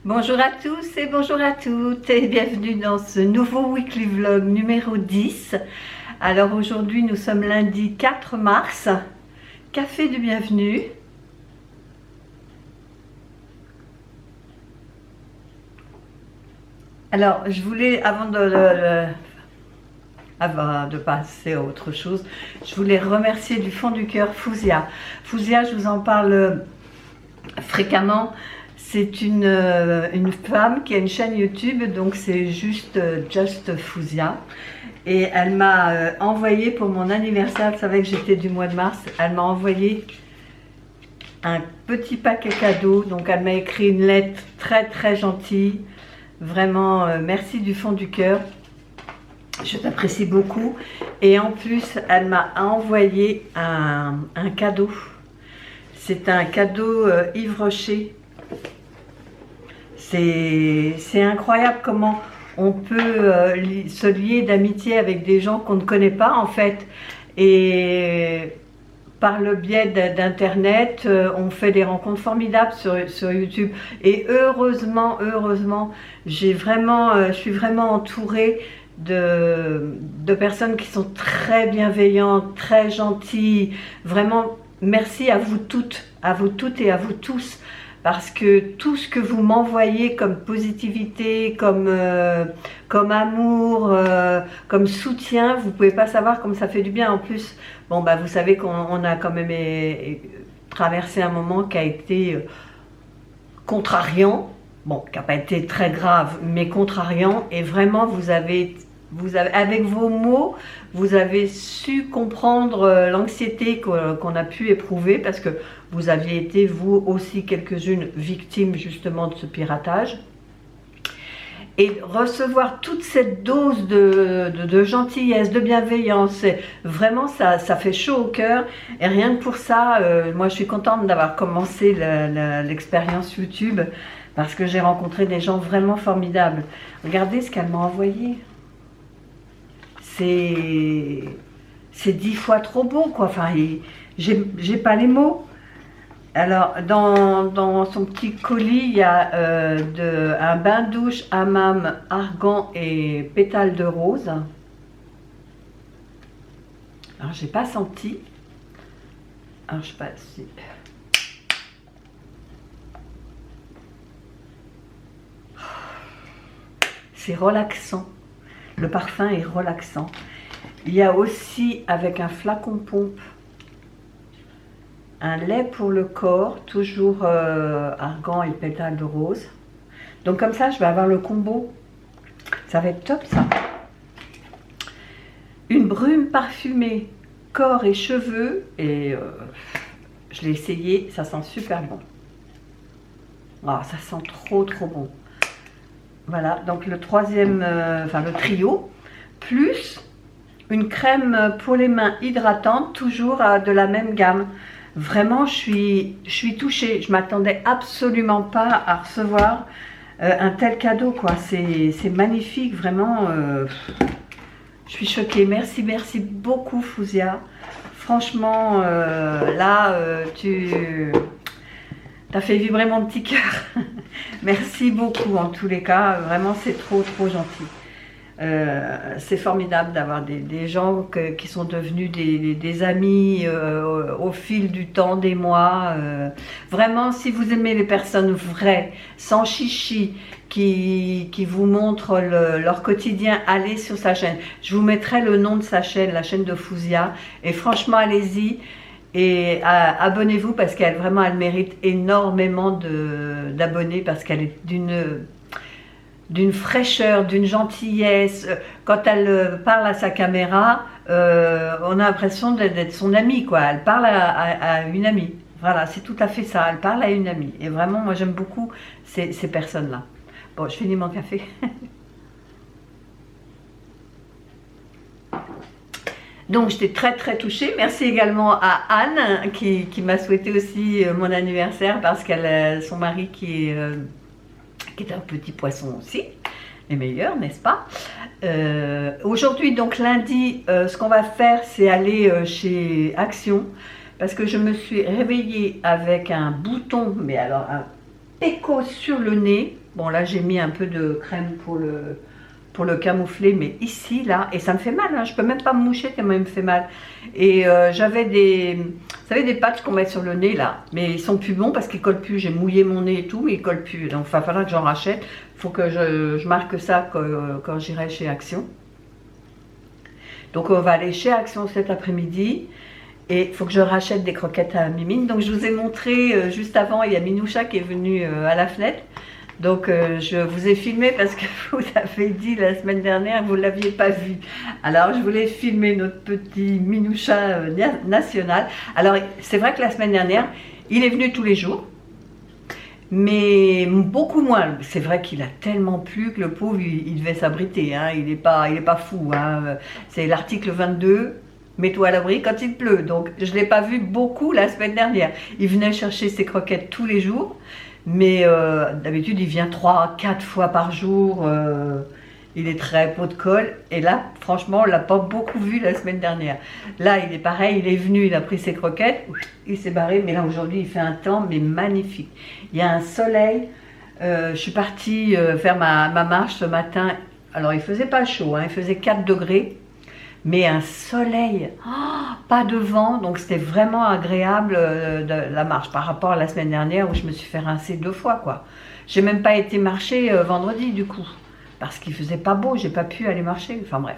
Bonjour à tous et bonjour à toutes et bienvenue dans ce nouveau weekly vlog numéro 10. Alors aujourd'hui nous sommes lundi 4 mars, café du bienvenu. Alors je voulais, avant de passer à autre chose, je voulais remercier du fond du cœur Fouzia. Fouzia, je vous en parle fréquemment. C'est une femme qui a une chaîne YouTube, donc c'est juste Just Fouzia. Et elle m'a envoyé pour mon anniversaire, elle savait que j'étais du mois de mars, elle m'a envoyé un petit paquet cadeau. Donc elle m'a écrit une lettre très gentille. Vraiment, merci du fond du cœur. Je t'apprécie beaucoup. Et en plus, elle m'a envoyé un cadeau. C'est un cadeau Yves Rocher. C'est incroyable comment on peut se lier d'amitié avec des gens qu'on ne connaît pas en fait. Et par le biais d'internet, on fait des rencontres formidables sur YouTube. Et heureusement, je suis vraiment entourée de personnes qui sont très bienveillantes, très gentilles. Vraiment, merci à vous toutes et à vous tous. Parce que tout ce que vous m'envoyez comme positivité, comme amour, comme soutien, vous ne pouvez pas savoir comme ça fait du bien. En plus, bon, bah, vous savez qu'on a quand même traversé un moment qui a été contrariant, bon, qui n'a pas été très grave, mais contrariant. Et vraiment, vous avez, avec vos mots, vous avez su comprendre l'anxiété qu'on a pu éprouver, parce que vous aviez été, vous aussi, quelques-unes victimes justement de ce piratage. Et recevoir toute cette dose de gentillesse, de bienveillance, vraiment ça fait chaud au cœur. Et rien que pour ça, moi je suis contente d'avoir commencé l'expérience YouTube, parce que j'ai rencontré des gens vraiment formidables. Regardez ce qu'elle m'a envoyé. C'est 10 fois trop beau, quoi. Enfin, j'ai pas les mots. Alors, dans son petit colis, il y a un bain-douche, hammam, argan et pétales de rose. Alors, j'ai pas senti. Alors, je sais pas si... C'est relaxant. Le parfum est relaxant. Il y a aussi, avec un flacon pompe, un lait pour le corps, toujours argan et pétales de rose. Donc comme ça, je vais avoir le combo. Ça va être top, ça. Une brume parfumée, corps et cheveux. Et je l'ai essayé, ça sent super bon. Oh, ça sent trop bon. Voilà, donc le troisième, enfin le trio, plus une crème pour les mains hydratante, toujours de la même gamme. Vraiment, je suis touchée. Je m'attendais absolument pas à recevoir un tel cadeau, quoi. C'est magnifique, vraiment. Je suis choquée. Merci beaucoup, Fouzia. Franchement, là, tu as fait vibrer mon petit cœur. Merci beaucoup, en tous les cas. Vraiment, c'est trop gentil. C'est formidable d'avoir des gens qui sont devenus des amis au fil du temps, des mois. Vraiment, si vous aimez les personnes vraies, sans chichi, qui vous montrent leur quotidien, allez sur sa chaîne. Je vous mettrai le nom de sa chaîne, la chaîne de Fouzia. Et franchement, allez-y et abonnez-vous, parce qu'elle vraiment, elle mérite énormément d'abonnés, parce qu'elle est d'une fraîcheur, d'une gentillesse. Quand elle parle à sa caméra, on a l'impression d'être son amie, quoi. Elle parle à une amie. Voilà, c'est tout à fait ça. Elle parle à une amie. Et vraiment, moi, j'aime beaucoup ces personnes-là. Bon, je finis mon café. Donc, j'étais très touchée. Merci également à Anne, qui m'a souhaité aussi mon anniversaire, parce qu'elle a son mari qui est un petit poisson aussi, les meilleurs, n'est-ce pas? Aujourd'hui, donc lundi, ce qu'on va faire, c'est aller chez Action, parce que je me suis réveillée avec un bouton, mais alors péco sur le nez. Bon là j'ai mis un peu de crème pour le camoufler, mais ici là, et ça me fait mal, hein, je peux même pas me moucher tellement il me fait mal. Et j'avais vous savez, des patchs qu'on met sur le nez là, mais ils sont plus bons parce qu'ils collent plus. J'ai mouillé mon nez et tout, mais ils collent plus. Donc il va falloir que j'en rachète. Il faut que je marque ça quand j'irai chez Action. Donc on va aller chez Action cet après-midi. Et il faut que je rachète des croquettes à Mimine. Donc je vous ai montré juste avant, il y a Minoucha qui est venue à la fenêtre. Donc je vous ai filmé parce que vous avez dit la semaine dernière, vous ne l'aviez pas vu. Alors je voulais filmer notre petit Minoucha national. Alors c'est vrai que la semaine dernière, il est venu tous les jours. Mais beaucoup moins. C'est vrai qu'il a tellement plu que le pauvre, il devait s'abriter. Hein. Il n'est pas fou. Hein. C'est l'article 22. Mets-toi à l'abri quand il pleut. Donc, je ne l'ai pas vu beaucoup la semaine dernière. Il venait chercher ses croquettes tous les jours. Mais d'habitude, il vient 3-4 fois par jour. Il est très pot de colle. Et là, franchement, on ne l'a pas beaucoup vu la semaine dernière. Là, il est pareil. Il est venu, il a pris ses croquettes. Il s'est barré. Mais là, aujourd'hui, il fait un temps mais magnifique. Il y a un soleil. Je suis partie faire ma marche ce matin. Alors, il ne faisait pas chaud. Hein, il faisait 4 degrés. Mais un soleil, pas de vent, donc c'était vraiment agréable de la marche par rapport à la semaine dernière où je me suis fait rincer 2 fois quoi. J'ai même pas été marcher vendredi du coup, parce qu'il faisait pas beau, j'ai pas pu aller marcher, enfin bref.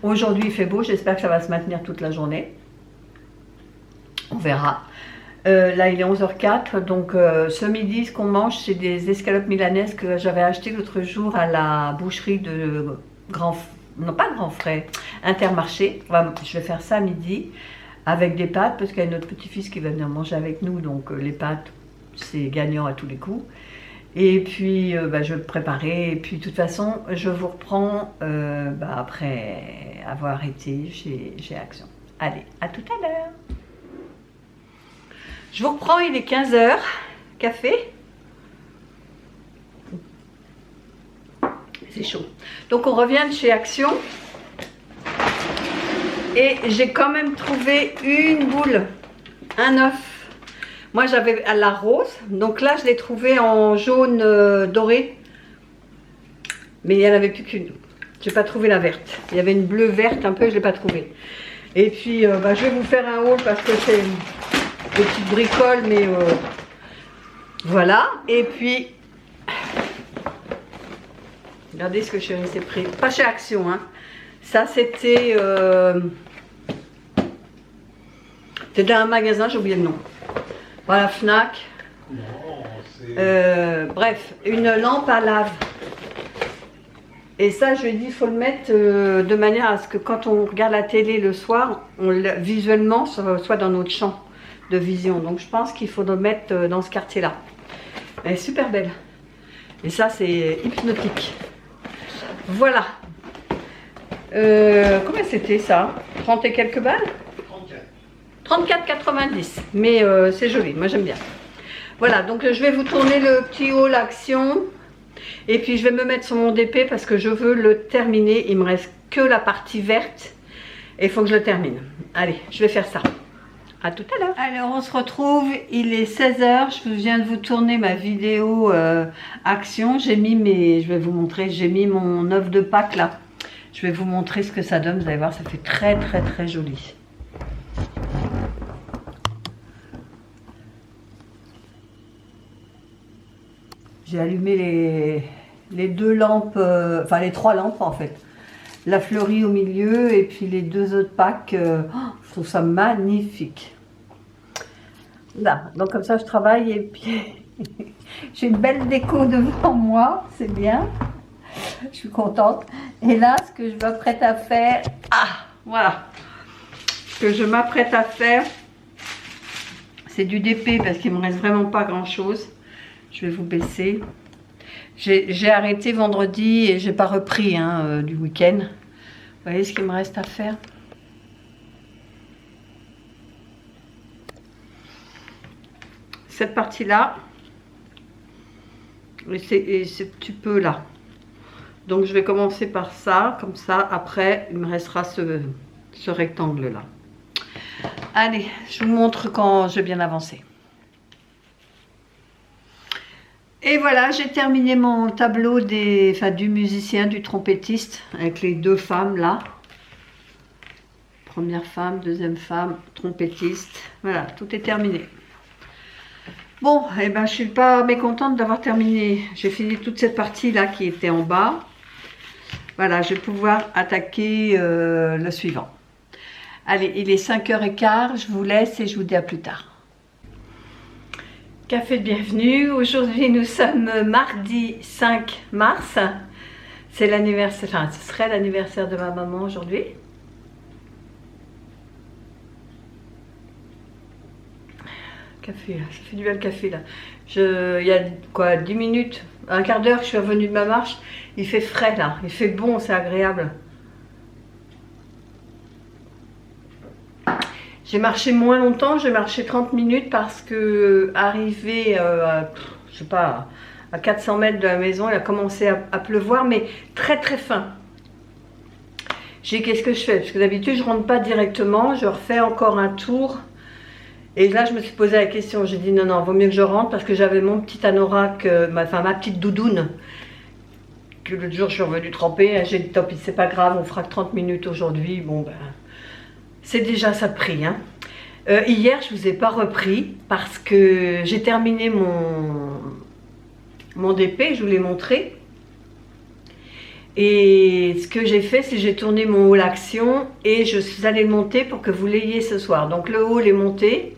Aujourd'hui il fait beau, j'espère que ça va se maintenir toute la journée. On verra. Là il est 11h04, donc ce midi ce qu'on mange c'est des escalopes milanaises que j'avais achetées l'autre jour à la boucherie de non pas Grand Frais, Intermarché. Je vais faire ça à midi avec des pâtes parce qu'il y a notre petit-fils qui va venir manger avec nous, donc les pâtes c'est gagnant à tous les coups. Et puis je vais le préparer et puis de toute façon je vous reprends après avoir été chez Action. Allez, à tout à l'heure. Je vous reprends, il est 15h, café. C'est chaud. Donc on revient de chez Action. Et j'ai quand même trouvé une boule, un œuf. Moi j'avais à la rose. Donc là je l'ai trouvé en jaune doré. Mais il n'y en avait plus qu'une. Je n'ai pas trouvé la verte. Il y avait une bleue verte un peu, je ne l'ai pas trouvée. Et puis je vais vous faire un haul parce que c'est des petites bricoles. Mais voilà. Et puis... regardez ce que je suis restée pris. Pas chez Action, hein. Ça, c'était dans un magasin, j'ai oublié le nom. Voilà, Fnac. Bref, une lampe à lave. Et ça, je lui ai dit, il faut le mettre de manière à ce que quand on regarde la télé le soir, visuellement, soit dans notre champ de vision. Donc, je pense qu'il faut le mettre dans ce quartier-là. Elle est super belle. Et ça, c'est hypnotique. Voilà. Combien c'était ça? 30 et quelques balles? 34,90. Mais c'est joli, moi j'aime bien. Voilà, donc je vais vous tourner le petit haul Action. Et puis je vais me mettre sur mon DP parce que je veux le terminer. Il me reste que la partie verte. Et il faut que je le termine. Allez, je vais faire ça. À tout à l'heure. Alors on se retrouve, il est 16h, je viens de vous tourner ma vidéo Action. J'ai mis je vais vous montrer, j'ai mis mon œuf de Pâques là. Je vais vous montrer ce que ça donne, vous allez voir, ça fait très très très joli. J'ai allumé les 2 lampes, enfin les 3 lampes en fait. La fleurie au milieu et puis les 2 œufs de Pâques, je trouve ça magnifique. Là, donc comme ça je travaille et puis j'ai une belle déco devant moi, c'est bien. Je suis contente. Et là, ce que je m'apprête à faire, voilà, ce que je m'apprête à faire, c'est du DP parce qu'il me reste vraiment pas grand chose. Je vais vous baisser. J'ai arrêté vendredi et j'ai pas repris du week-end. Vous voyez ce qu'il me reste à faire? Cette partie-là et ce petit peu là. Donc je vais commencer par ça, comme ça. Après, il me restera ce rectangle-là. Allez, je vous montre quand j'ai bien avancé. Et voilà, j'ai terminé mon tableau du musicien, du trompettiste, avec les deux femmes là. Première femme, deuxième femme, trompettiste. Voilà, tout est terminé. Bon, eh ben, je suis pas mécontente d'avoir terminé. J'ai fini toute cette partie là qui était en bas. Voilà, je vais pouvoir attaquer le suivant. Allez, il est 5h15, je vous laisse et je vous dis à plus tard. Café de bienvenue, aujourd'hui nous sommes mardi 5 mars, c'est l'anniversaire, enfin ce serait l'anniversaire de ma maman aujourd'hui. Café, là, ça fait du bien le café là. Il y a quoi, 10 minutes, un quart d'heure que je suis revenue de ma marche, il fait frais là, il fait bon, c'est agréable. J'ai marché moins longtemps, j'ai marché 30 minutes parce que arrivé je sais pas, à 400 mètres de la maison, il a commencé à pleuvoir, mais très très fin. Qu'est-ce que je fais? Parce que d'habitude je rentre pas directement, je refais encore un tour. Et là je me suis posé la question, j'ai dit non, vaut mieux que je rentre parce que j'avais mon petit anorak, ma petite doudoune, que l'autre jour je suis revenue tremper. J'ai dit tant pis, c'est pas grave, on fera que 30 minutes aujourd'hui, bon ben... C'est déjà ça de prix. Hein. Hier, je ne vous ai pas repris parce que j'ai terminé mon DP, je vous l'ai montré. Et ce que j'ai fait, c'est que j'ai tourné mon haul action et je suis allée le monter pour que vous l'ayez ce soir. Donc le haul est monté.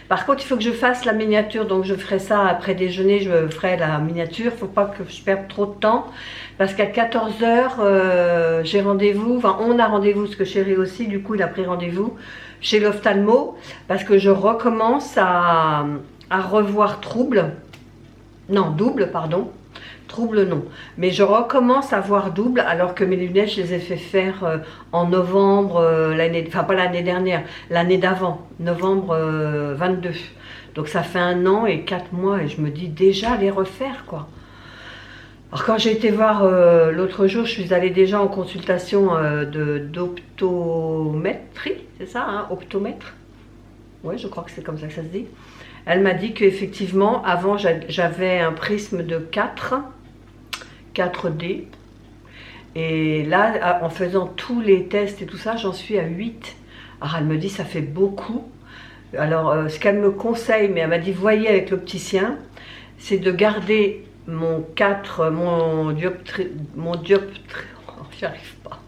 Par contre, il faut que je fasse la miniature, donc je ferai ça après déjeuner, je ferai la miniature. Il ne faut pas que je perde trop de temps, parce qu'à 14 h, j'ai rendez-vous, enfin on a rendez-vous, parce que Chéri aussi, du coup il a pris rendez-vous chez l'ophtalmo, parce que je recommence à revoir double, pardon. Trouble non, mais je recommence à voir double alors que mes lunettes je les ai fait faire en novembre pas l'année dernière, l'année d'avant, novembre 22. Donc ça fait 1 an et 4 mois et je me dis déjà les refaire quoi. Alors quand j'ai été voir l'autre jour, je suis allée déjà en consultation d'optométrie, c'est ça, hein, optomètre. Ouais, je crois que c'est comme ça que ça se dit. Elle m'a dit qu'effectivement, avant, j'avais un prisme de 4D. Et là, en faisant tous les tests et tout ça, j'en suis à 8. Alors, elle me dit, ça fait beaucoup. Alors, ce qu'elle me conseille, mais elle m'a dit, voyez avec l'opticien, c'est de garder mon j'arrive pas.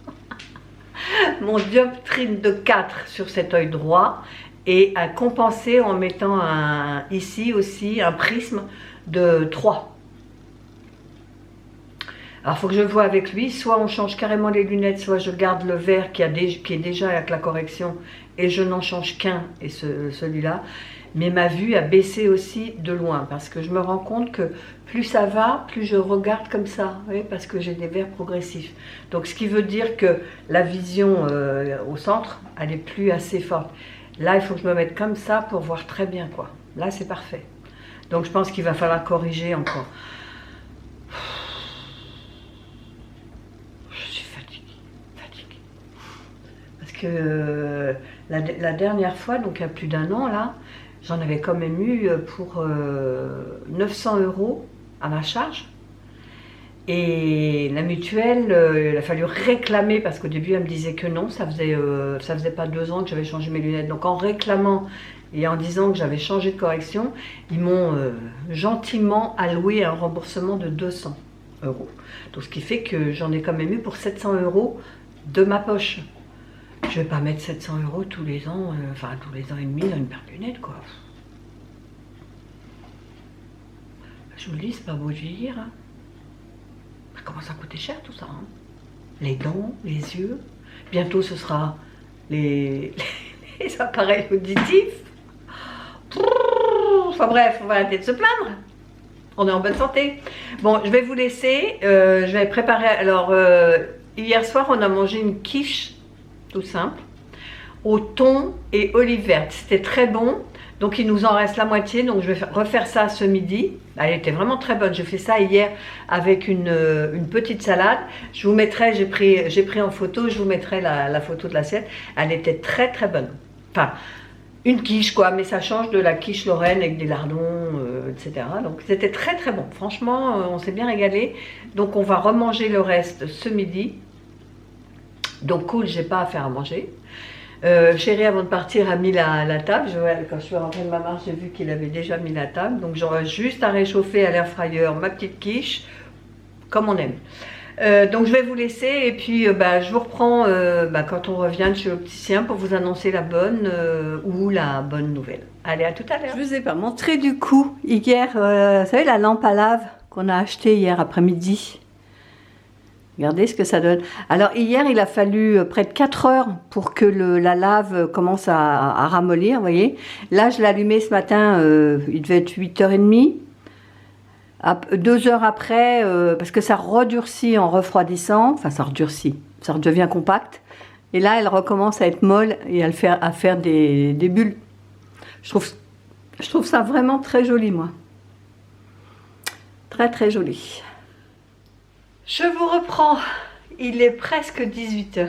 Mon dioptrine de 4 sur cet œil droit. Et à compenser en mettant ici aussi un prisme de 3. Alors il faut que je vois avec lui, soit on change carrément les lunettes, soit je garde le vert qui est déjà avec la correction et je n'en change qu'un, et celui-là. Mais ma vue a baissé aussi de loin, parce que je me rends compte que plus ça va, plus je regarde comme ça, oui, parce que j'ai des verres progressifs. Donc ce qui veut dire que la vision au centre, elle n'est plus assez forte. Là, il faut que je me mette comme ça pour voir très bien, quoi. Là, c'est parfait. Donc, je pense qu'il va falloir corriger encore. Je suis fatiguée. Parce que la dernière fois, donc il y a plus d'1 an, là, j'en avais quand même eu pour 900 € à ma charge. Et la mutuelle, il a fallu réclamer parce qu'au début elle me disait que non, ça faisait pas 2 ans que j'avais changé mes lunettes. Donc en réclamant et en disant que j'avais changé de correction, ils m'ont gentiment alloué un remboursement de 200 €. Donc ce qui fait que j'en ai quand même eu pour 700 € de ma poche. Je vais pas mettre 700 € tous les ans, tous les ans et demi dans une paire de lunettes quoi. Je vous le dis, c'est pas beau de vieillir. Hein. Ça commence à coûter cher tout ça. Hein. Les dents, les yeux. Bientôt ce sera les appareils auditifs. Enfin bref, on va arrêter de se plaindre. On est en bonne santé. Bon, je vais vous laisser. Je vais préparer. Alors, hier soir, on a mangé une quiche, tout simple, au thon et olive verte. C'était très bon. Donc il nous en reste la moitié, donc je vais refaire ça ce midi. Elle était vraiment très bonne, j'ai fait ça hier avec une petite salade. Je vous mettrai, j'ai pris en photo, je vous mettrai la photo de l'assiette. Elle était très très bonne. Enfin, une quiche quoi, mais ça change de la quiche lorraine avec des lardons, etc. Donc c'était très très bon. Franchement, on s'est bien régalé. Donc on va remanger le reste ce midi. Donc cool, j'ai pas à faire à manger. Chéri, avant de partir, a mis la table. Quand je suis rentrée de ma marche, j'ai vu qu'il avait déjà mis la table. Donc j'aurai juste à réchauffer à l'air fryer ma petite quiche, comme on aime. Donc je vais vous laisser et puis je vous reprends quand on revient de chez l'opticien pour vous annoncer la bonne ou la bonne nouvelle. Allez, à tout à l'heure. Je vous ai pas montré du coup hier, vous savez la lampe à lave qu'on a achetée hier après-midi. Regardez ce que ça donne. Alors hier, il a fallu près de 4 heures pour que la lave commence à ramollir, vous voyez. Là, je l'ai allumé ce matin, il devait être 8h30. 2 heures après, parce que ça redurcit en refroidissant, enfin ça redurcit, ça redevient compact. Et là, elle recommence à être molle et à faire des bulles. Je trouve ça vraiment très joli, moi. Très très joli. Je vous reprends, il est presque 18h.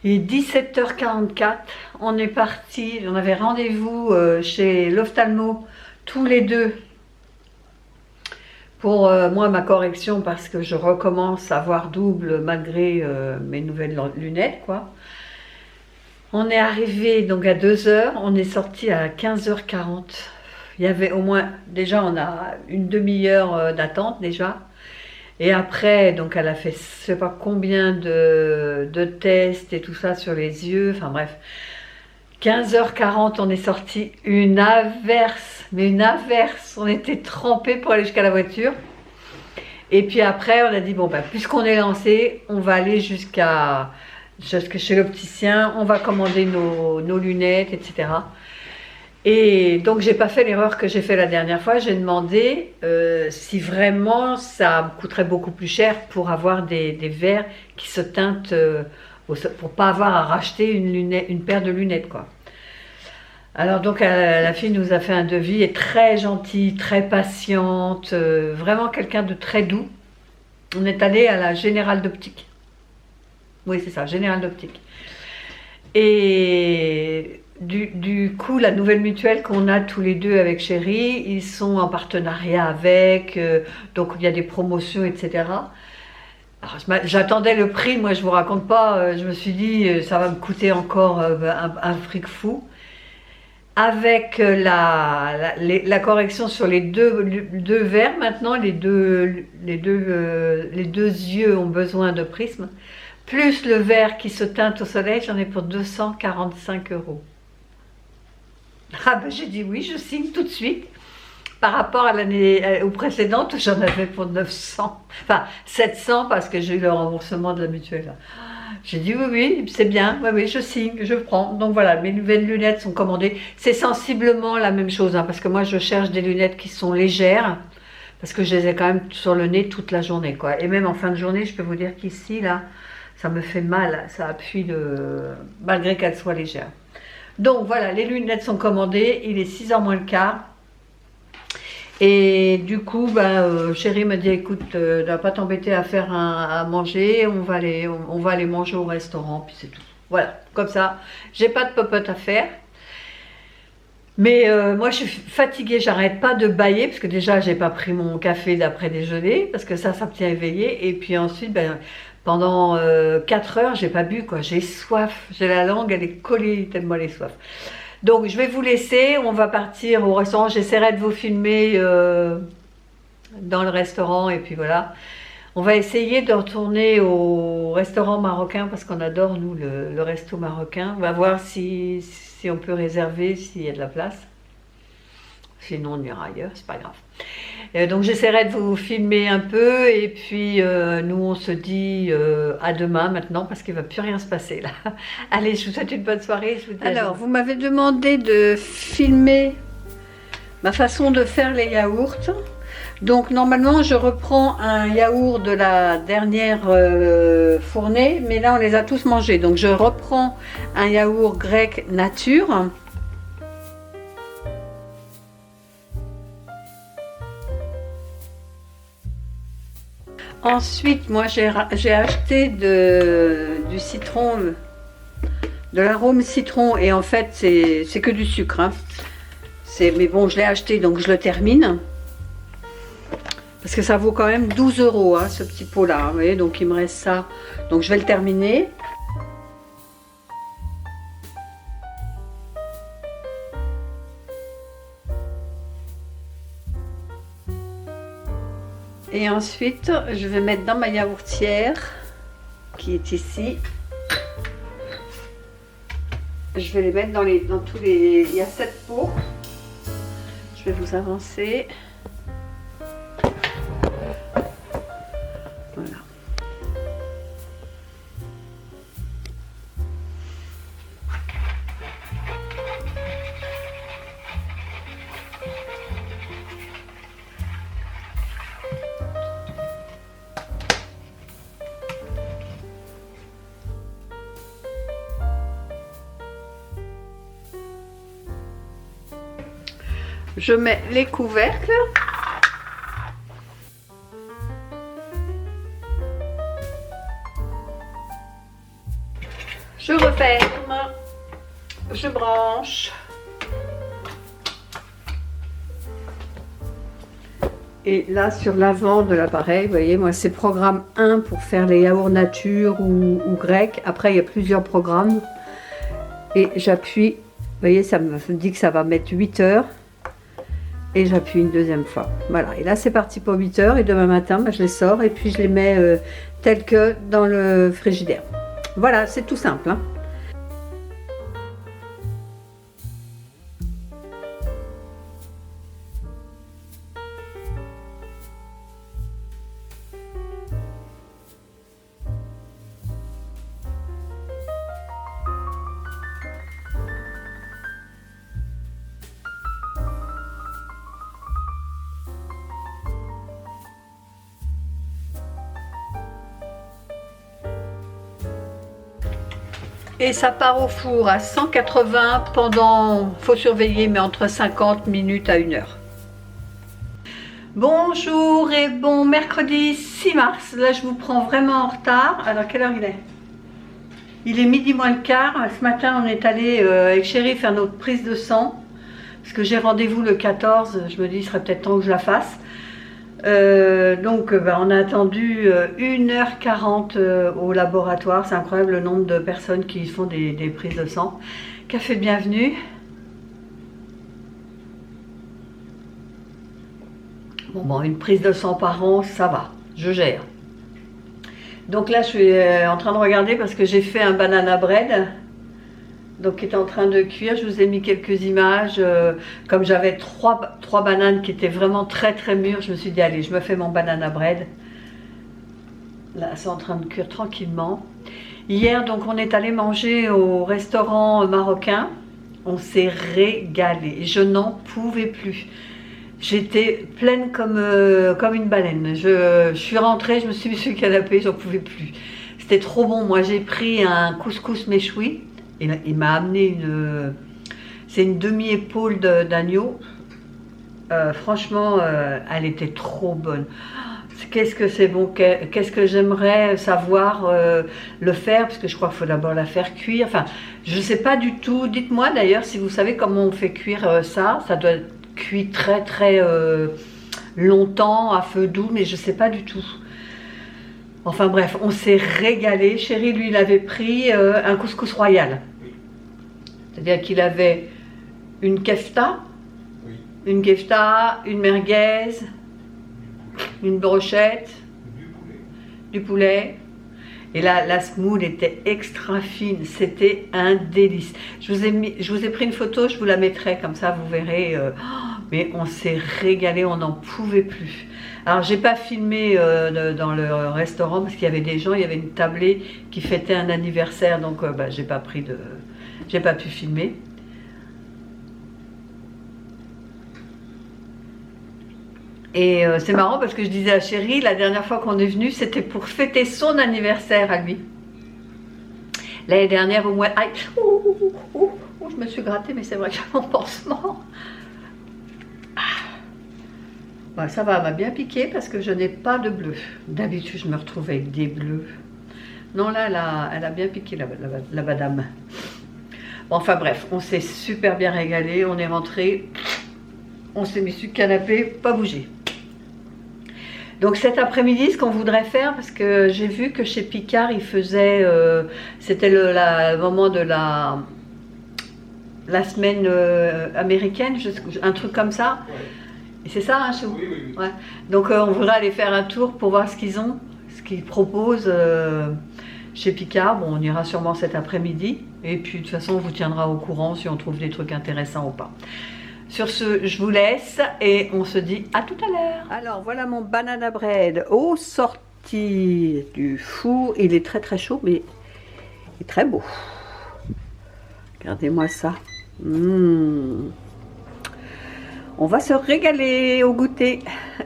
Il est 17h44, on est parti, on avait rendez-vous chez l'ophtalmo tous les deux pour moi ma correction parce que je recommence à voir double malgré mes nouvelles lunettes quoi. On est arrivé donc à 2h, on est sorti à 15h40. Il y avait au moins, déjà on a une demi-heure d'attente déjà. Et après, donc elle a fait je sais pas combien de tests et tout ça sur les yeux, enfin bref. 15h40, on est sorti, une averse, mais une averse, on était trempés pour aller jusqu'à la voiture. Et puis après, on a dit, bon, puisqu'on est lancé, on va aller jusqu'à chez l'opticien, on va commander nos lunettes, etc. Et donc j'ai pas fait l'erreur que j'ai fait la dernière fois, j'ai demandé si vraiment ça me coûterait beaucoup plus cher pour avoir des verres qui se teintent, pour pas avoir à racheter une paire de lunettes quoi. Alors donc la fille nous a fait un devis, elle est très gentille, très patiente, vraiment quelqu'un de très doux. On est allé à la Générale d'Optique. Oui c'est ça, Générale d'Optique. Et du coup, la nouvelle mutuelle qu'on a tous les deux avec Chéri, ils sont en partenariat avec, donc il y a des promotions, etc. J'attendais le prix, moi je vous raconte pas, je me suis dit ça va me coûter encore un fric fou. Avec la correction sur les deux verres maintenant, les deux yeux ont besoin de prisme, plus le verre qui se teinte au soleil, j'en ai pour 245 €. Ah ben j'ai dit oui, je signe tout de suite. Par rapport à l'année précédente où j'en avais pour 900, enfin 700 parce que j'ai eu le remboursement de la mutuelle. J'ai dit oui, oui, c'est bien, oui, oui, je signe, je prends. Donc voilà, mes nouvelles lunettes sont commandées. C'est sensiblement la même chose, hein, parce que moi je cherche des lunettes qui sont légères, parce que je les ai quand même sur le nez toute la journée, quoi. Et même en fin de journée, je peux vous dire qu'ici, là, ça me fait mal, ça appuie malgré qu'elles soient légères. Donc voilà, les lunettes sont commandées, il est 6h moins le quart. Et du coup, Chéri m'a dit, écoute, ne va pas t'embêter à faire à manger, on va aller manger au restaurant, puis c'est tout. Voilà, comme ça, j'ai pas de popote à faire. Mais moi, je suis fatiguée, j'arrête pas de bâiller, parce que déjà, j'ai pas pris mon café d'après-déjeuner, parce que ça me tient éveillée. Et puis ensuite, pendant 4 heures, j'ai pas bu, quoi. J'ai soif, j'ai la langue, elle est collée tellement elle est soif. Donc je vais vous laisser, on va partir au restaurant, j'essaierai de vous filmer dans le restaurant et puis voilà. On va essayer de retourner au restaurant marocain parce qu'on adore nous le resto marocain. On va voir si on peut réserver, s'il y a de la place. Sinon on ira ailleurs, c'est pas grave. Donc j'essaierai de vous filmer un peu et puis nous on se dit à demain maintenant parce qu'il ne va plus rien se passer là. Allez, je vous souhaite une bonne soirée. Je vous dis alors, vous m'avez demandé de filmer ma façon de faire les yaourts. Donc normalement je reprends un yaourt de la dernière fournée, mais là on les a tous mangés. Donc je reprends un yaourt grec nature. Ensuite, moi j'ai acheté du citron, de l'arôme citron, et en fait c'est que du sucre. Hein. Mais bon, je l'ai acheté, donc je le termine. Parce que ça vaut quand même 12 €, hein, ce petit pot-là. Vous voyez, donc il me reste ça. Donc je vais le terminer. Et ensuite, je vais mettre dans ma yaourtière, qui est ici. Je vais les mettre dans tous les... Il y a 7 pots. Je vais vous avancer. Voilà. Je mets les couvercles. Je referme. Je branche. Et là, sur l'avant de l'appareil, vous voyez, moi, c'est programme 1 pour faire les yaourts nature ou grec. Après, il y a plusieurs programmes. Et j'appuie. Vous voyez, ça me dit que ça va mettre 8 heures. Et j'appuie une deuxième fois. Voilà, et là c'est parti pour 8 heures. Et demain matin, bah, je les sors et puis je les mets tels que dans le frigidaire. Voilà, c'est tout simple, hein. Et ça part au four à 180 pendant, faut surveiller, mais entre 50 minutes à 1 heure. Bonjour et bon mercredi 6 mars. Là, je vous prends vraiment en retard. Alors, quelle heure il est? Il est midi moins le quart. Ce matin, on est allé avec chérie faire notre prise de sang. Parce que j'ai rendez-vous le 14. Je me dis, il serait peut-être temps que je la fasse. Donc on a attendu 1h40 au laboratoire. C'est incroyable le nombre de personnes qui font des prises de sang. Café bienvenue. Bon, une prise de sang par an, ça va, je gère. Donc là, je suis en train de regarder parce que j'ai fait un banana bread. Donc qui est en train de cuire. Je vous ai mis quelques images. Comme j'avais trois bananes qui étaient vraiment très mûres, je me suis dit allez, je me fais mon banana bread. Là, c'est en train de cuire tranquillement. Hier, donc, on est allé manger au restaurant marocain. On s'est régalé. Je n'en pouvais plus. J'étais pleine comme une baleine. Je suis rentrée, je me suis mis sur le canapé, j'en pouvais plus. C'était trop bon. Moi, j'ai pris un couscous méchoui. Il m'a amené c'est une demi-épaule d'agneau. Franchement, elle était trop bonne. Qu'est-ce que c'est bon, qu'est-ce que j'aimerais savoir le faire, parce que je crois qu'il faut d'abord la faire cuire. Enfin, je ne sais pas du tout. Dites-moi d'ailleurs si vous savez comment on fait cuire ça. Ça doit être cuit très longtemps à feu doux, mais je ne sais pas du tout. Enfin bref, on s'est régalé. Chéri, lui, il avait pris un couscous royal. C'est-à-dire qu'il avait une kefta, une merguez, une brochette, du poulet. Et là, la semoule était extra fine. C'était un délice. Je vous ai pris une photo, je vous la mettrai, comme ça vous verrez. Mais on s'est régalé, on n'en pouvait plus. Alors, j'ai pas filmé dans le restaurant parce qu'il y avait des gens, il y avait une tablée qui fêtait un anniversaire. Donc, j'ai pas pu filmer. Et c'est marrant parce que je disais à chérie, la dernière fois qu'on est venu, c'était pour fêter son anniversaire à lui. L'année dernière au mois... Aïe, je me suis grattée, mais c'est vrai que j'ai mon pansement. Bon, ça va, elle m'a bien piqué parce que je n'ai pas de bleu. D'habitude, je me retrouve avec des bleus. Non, là, elle a bien piqué la madame. Bon, enfin bref, on s'est super bien régalé. On est rentré. on s'est mis sur le canapé, pas bouger. Donc cet après-midi, ce qu'on voudrait faire, parce que j'ai vu que chez Picard, ils faisaient, c'était le moment de la semaine américaine, un truc comme ça. Ouais. Et c'est ça, hein, chez vous? Oui. Ouais. Donc on voudrait aller faire un tour pour voir ce qu'ils ont, ce qu'ils proposent chez Picard. Bon, on ira sûrement cet après-midi. Et puis de toute façon, on vous tiendra au courant si on trouve des trucs intéressants ou pas. Sur ce, je vous laisse et on se dit à tout à l'heure. Alors voilà mon banana bread au sorti du four. Il est très très chaud, mais il est très beau. Regardez-moi ça. On va se régaler au goûter.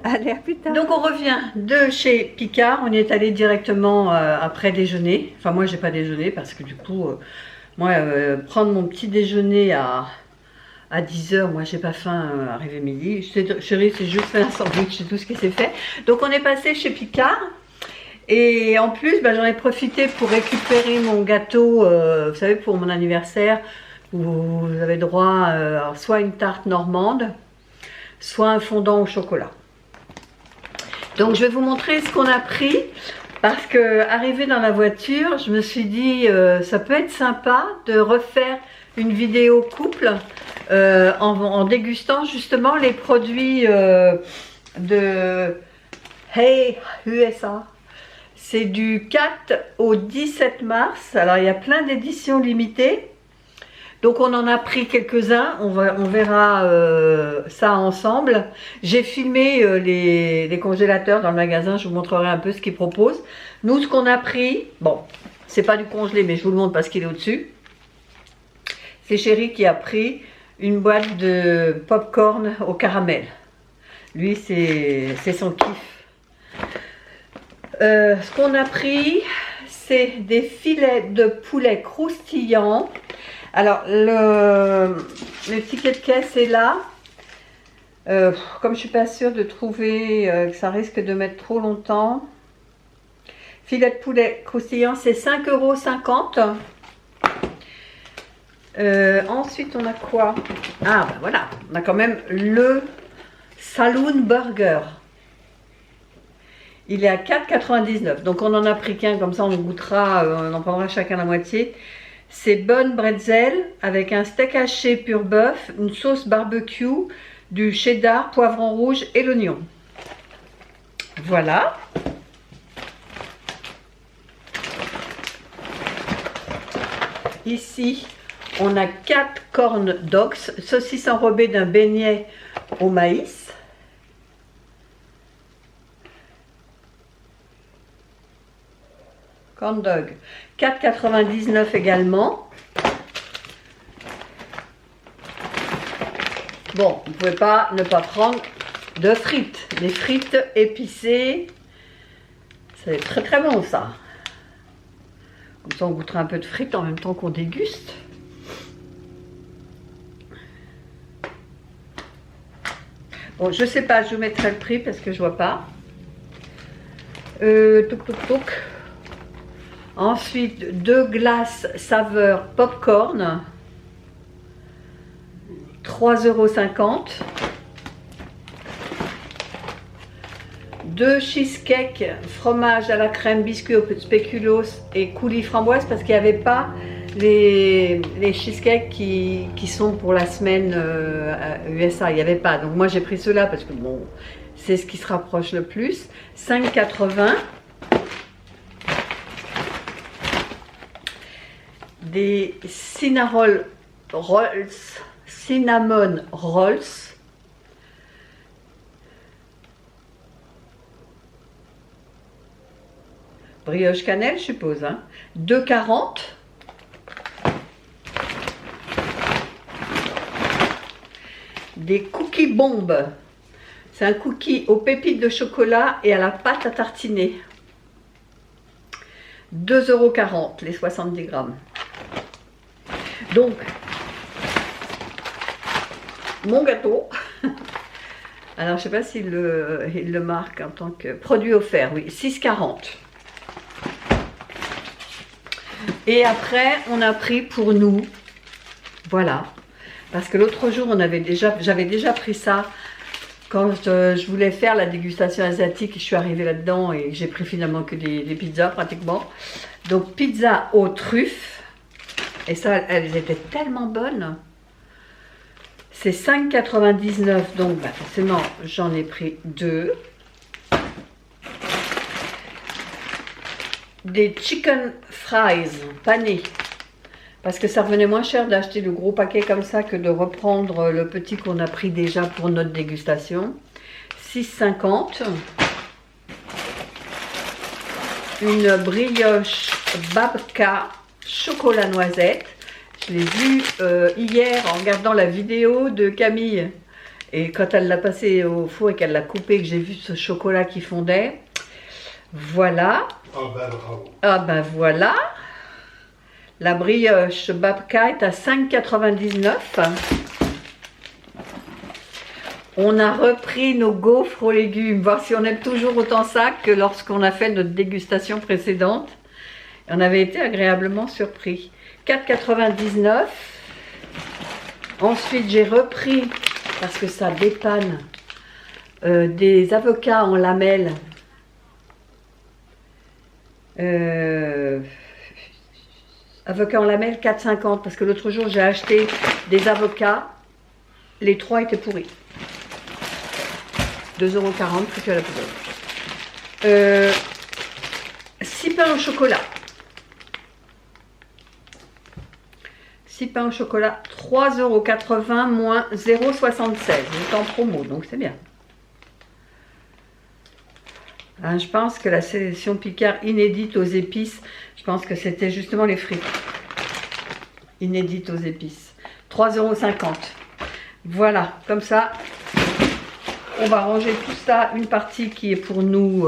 Allez, à plus tard. Donc on revient de chez Picard. On y est allé directement après déjeuner. Enfin moi j'ai pas déjeuné parce que du coup, prendre mon petit déjeuner à 10 h, moi j'ai pas faim, arrivé midi. Chérie, c'est juste fait un sandwich, c'est tout ce qui s'est fait. Donc on est passé chez Picard. Et en plus, j'en ai profité pour récupérer mon gâteau, vous savez, pour mon anniversaire. Vous avez droit à soit une tarte normande, soit un fondant au chocolat. Donc je vais vous montrer ce qu'on a pris. Parce que arrivé dans la voiture, je me suis dit, ça peut être sympa de refaire une vidéo couple en dégustant justement les produits de Hey USA. C'est du 4 au 17 mars. Alors il y a plein d'éditions limitées. Donc on en a pris quelques-uns, on verra ça ensemble. J'ai filmé les congélateurs dans le magasin, je vous montrerai un peu ce qu'ils proposent. Nous, ce qu'on a pris, bon, c'est pas du congelé, mais je vous le montre parce qu'il est au-dessus. C'est Chéri qui a pris une boîte de popcorn au caramel. Lui, c'est son kiff. Ce qu'on a pris, c'est des filets de poulet croustillants. Alors, le ticket de caisse est là. Comme je suis pas sûre de trouver que ça risque de mettre trop longtemps. Filet de poulet croustillant, c'est 5,50 €. Ensuite, on a quoi? Ah, ben voilà, on a quand même le Saloon Burger. Il est à 4,99 €. Donc, on en a pris qu'un, comme ça on goûtera, on en prendra chacun la moitié. C'est bonne bretzel avec un steak haché pur bœuf, une sauce barbecue, du cheddar, poivron rouge et l'oignon. Voilà. Ici, on a 4 corn dogs, saucisses enrobées d'un beignet au maïs. Corn dog, 4,99 € également. Bon, vous ne pouvez pas ne pas prendre de frites. Des frites épicées, c'est très très bon ça. Comme ça, on goûtera un peu de frites en même temps qu'on déguste. Bon, je sais pas, je vous mettrai le prix parce que je vois pas. Toc. Ensuite, 2 glaces saveur popcorn. 3,50 €. 2 cheesecakes, fromage à la crème, biscuits au spéculoos et coulis framboise parce qu'il n'y avait pas les cheesecakes qui sont pour la semaine USA. Il n'y avait pas. Donc moi j'ai pris ceux-là parce que bon, c'est ce qui se rapproche le plus. 5,80 €. Des cinnamon rolls. Brioche cannelle, je suppose. Hein. 2,40 €. Des cookies bombes. C'est un cookie aux pépites de chocolat et à la pâte à tartiner. 2,40 € les 70 grammes. Donc, mon gâteau. Alors, je ne sais pas s'il le marque en tant que produit offert. Oui, 6,40 €. Et après, on a pris pour nous, voilà, Parce que l'autre jour, j'avais déjà pris ça quand je voulais faire la dégustation asiatique. Je suis arrivée là-dedans et j'ai pris finalement que des pizzas pratiquement. Donc pizza aux truffes. Et ça, elles étaient tellement bonnes. C'est 5,99 €. Donc bah, forcément, j'en ai pris 2. Des chicken fries panés. Parce que ça revenait moins cher d'acheter le gros paquet comme ça que de reprendre le petit qu'on a pris déjà pour notre dégustation. 6,50 €. Une brioche babka chocolat noisette. Je l'ai vue hier en regardant la vidéo de Camille. Et quand elle l'a passé au four et qu'elle l'a coupé, que j'ai vu ce chocolat qui fondait. Voilà. Oh ben bravo. Ah ben voilà. La brioche babka est à 5,99 €. On a repris nos gaufres aux légumes, voir si on aime toujours autant ça que lorsqu'on a fait notre dégustation précédente. On avait été agréablement surpris. 4,99 €. Ensuite, j'ai repris, parce que ça dépanne, des avocats en lamelles. Avocats en lamelles, 4,50 €. Parce que l'autre jour, j'ai acheté des avocats. Les 3 étaient pourris. 2,40 € foutu à la poubelle. 6 pains au chocolat. 6 pains au chocolat, 3,80 € moins 0,76 €. C'est en promo, donc c'est bien. Hein, je pense que la sélection Picard inédite aux épices, je pense que c'était justement les frites. Inédite aux épices. 3,50 €. Voilà, comme ça, on va ranger tout ça. Une partie qui est pour nous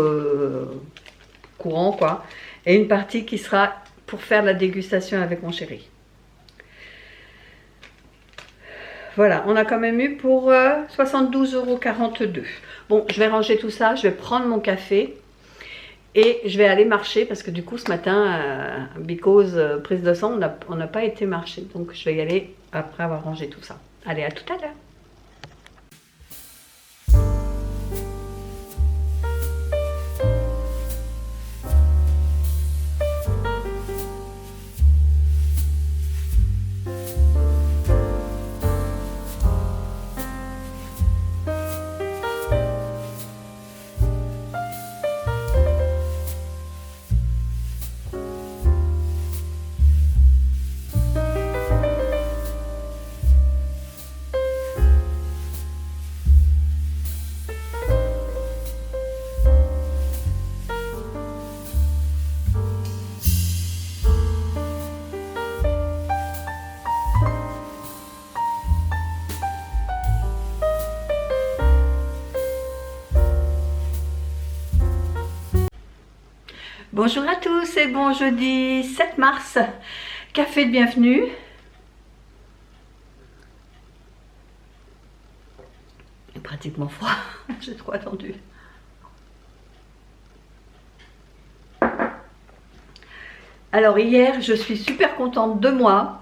courant, quoi. Et une partie qui sera pour faire la dégustation avec mon chéri. Voilà, on a quand même eu pour 72,42 €. Bon, je vais ranger tout ça, je vais prendre mon café et je vais aller marcher parce que du coup ce matin, because prise de sang, on n'a pas été marcher. Donc je vais y aller après avoir rangé tout ça. Allez, à tout à l'heure. Bonjour à tous et bon jeudi 7 mars, café de bienvenue. Il est pratiquement froid, j'ai trop attendu. Alors hier, je suis super contente de moi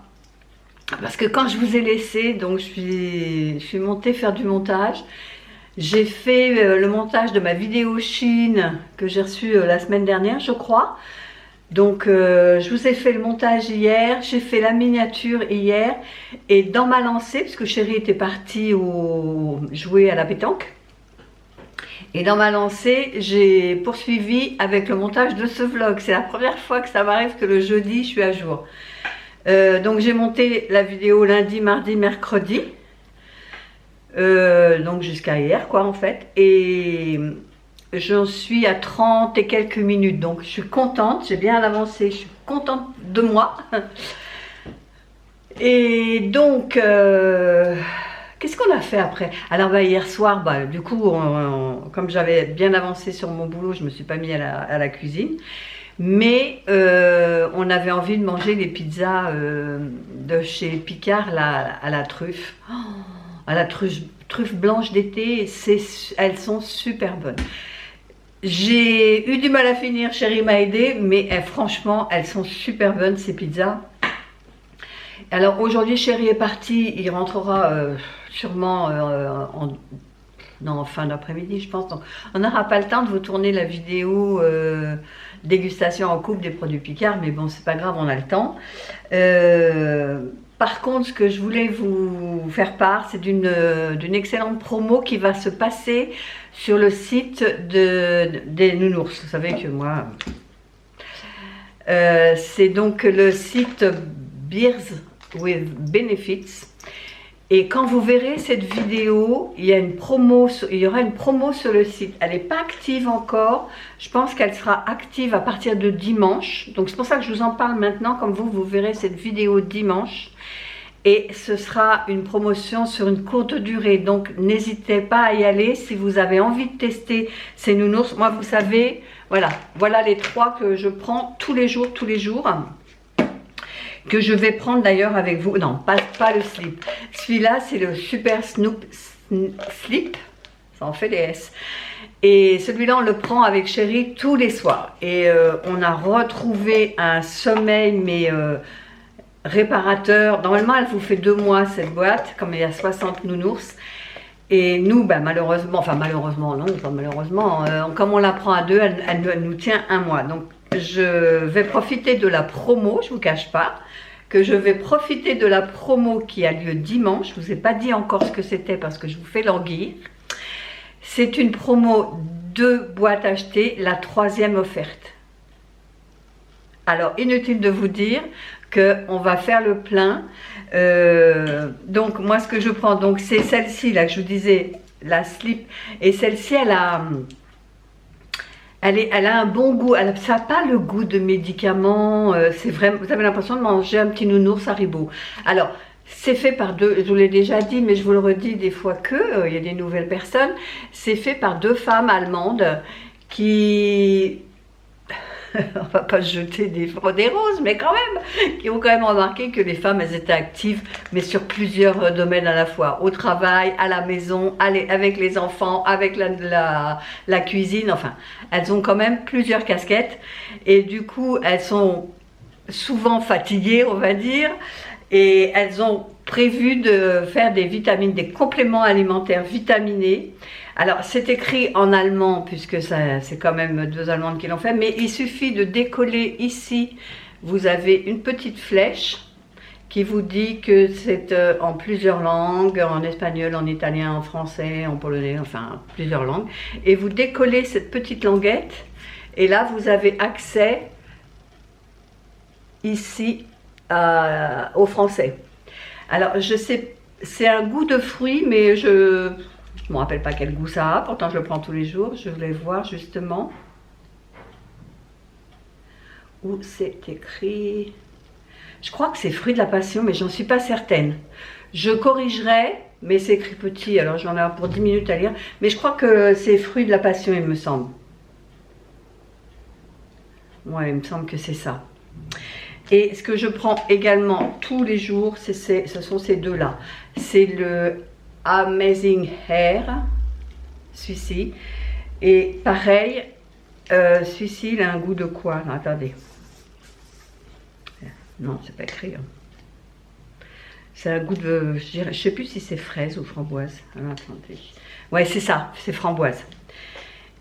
parce que quand je vous ai laissé, donc je suis montée faire du montage. J'ai fait le montage de ma vidéo Chine que j'ai reçue la semaine dernière, je crois. Donc, je vous ai fait le montage hier, j'ai fait la miniature hier. Et dans ma lancée, puisque chérie était partie jouer à la pétanque. Et dans ma lancée, j'ai poursuivi avec le montage de ce vlog. C'est la première fois que ça m'arrive que le jeudi, je suis à jour. Donc, j'ai monté la vidéo lundi, mardi, mercredi. Donc jusqu'à hier quoi en fait, et j'en suis à 30 et quelques minutes, donc je suis contente, j'ai bien avancé, je suis contente de moi. Et donc qu'est-ce qu'on a fait après? Alors bah, hier soir, bah, du coup comme j'avais bien avancé sur mon boulot, je me suis pas mis à la cuisine, mais on avait envie de manger les pizzas de chez Picard à la truffe. Oh, à la truffe blanche d'été, elles sont super bonnes. J'ai eu du mal à finir, chérie m'a aidé, mais franchement, elles sont super bonnes ces pizzas. Alors aujourd'hui, Chéri est parti, il rentrera sûrement en fin d'après-midi, je pense. Donc, on n'aura pas le temps de vous tourner la vidéo dégustation en coupe des produits Picard, mais bon, c'est pas grave, on a le temps. Par contre, ce que je voulais vous faire part, c'est d'une excellente promo qui va se passer sur le site des nounours. Vous savez que moi, c'est donc le site Beers with Benefits. Et quand vous verrez cette vidéo, il y aura une promo sur le site. Elle n'est pas active encore. Je pense qu'elle sera active à partir de dimanche. Donc c'est pour ça que je vous en parle maintenant, comme vous verrez cette vidéo dimanche. Et ce sera une promotion sur une courte durée. Donc n'hésitez pas à y aller si vous avez envie de tester ces nounours. Moi, vous savez, voilà les 3 que je prends tous les jours. Que je vais prendre d'ailleurs avec vous. Non, pas le slip. Celui-là, c'est le Super Snoop Slip. Ça en fait des S. Et celui-là, on le prend avec Chéri tous les soirs. Et on a retrouvé un sommeil, mais réparateur. Normalement, elle vous fait 2 mois, cette boîte, comme il y a 60 nounours. Et nous, malheureusement, enfin malheureusement, non, pas malheureusement, comme on la prend à 2, elle nous tient 1 mois. Donc, je vais profiter de la promo, je ne vous cache pas, que je vais profiter de la promo qui a lieu dimanche. Je ne vous ai pas dit encore ce que c'était parce que je vous fais languir. C'est une promo 2 boîtes achetées, la 3e offerte. Alors, inutile de vous dire qu'on va faire le plein. Donc, moi, ce que je prends, donc c'est celle-ci, là, que je vous disais, la slip. Et celle-ci, elle a un bon goût, ça n'a pas le goût de médicaments, c'est vraiment, vous avez l'impression de manger un petit nounours Haribo. Alors, c'est fait par 2, je vous l'ai déjà dit, mais je vous le redis des fois il y a des nouvelles personnes, c'est fait par 2 femmes allemandes qui, on va pas se jeter des roses, mais quand même, qui ont quand même remarqué que les femmes, elles étaient actives, mais sur plusieurs domaines à la fois, au travail, à la maison, avec les enfants, avec la cuisine, enfin, elles ont quand même plusieurs casquettes, et du coup, elles sont souvent fatiguées, on va dire, et elles ont prévu de faire des vitamines, des compléments alimentaires vitaminés. Alors, c'est écrit en allemand, puisque c'est quand même 2 Allemandes qui l'ont fait, mais il suffit de décoller ici. Vous avez une petite flèche qui vous dit que c'est en plusieurs langues, en espagnol, en italien, en français, en polonais, enfin, plusieurs langues. Et vous décollez cette petite languette, et là, vous avez accès ici au français. Alors, je sais, c'est un goût de fruit, mais je ne me rappelle pas quel goût ça a, pourtant je le prends tous les jours. Je voulais voir justement où c'est écrit. Je crois que c'est fruit de la passion, mais j'en suis pas certaine. Je corrigerai, mais c'est écrit petit, alors j'en ai pour 10 minutes à lire. Mais je crois que c'est fruit de la passion, il me semble. Ouais, il me semble que c'est ça. Et ce que je prends également tous les jours, ce sont ces 2-là. C'est le Amazing Hair, celui-ci. Et pareil, celui-ci, il a un goût de quoi? Non, attendez. Non, c'est pas écrit. Hein. C'est un goût de... Je ne sais plus si c'est fraise ou framboise. Alors, attendez. Ouais, c'est ça, c'est framboise.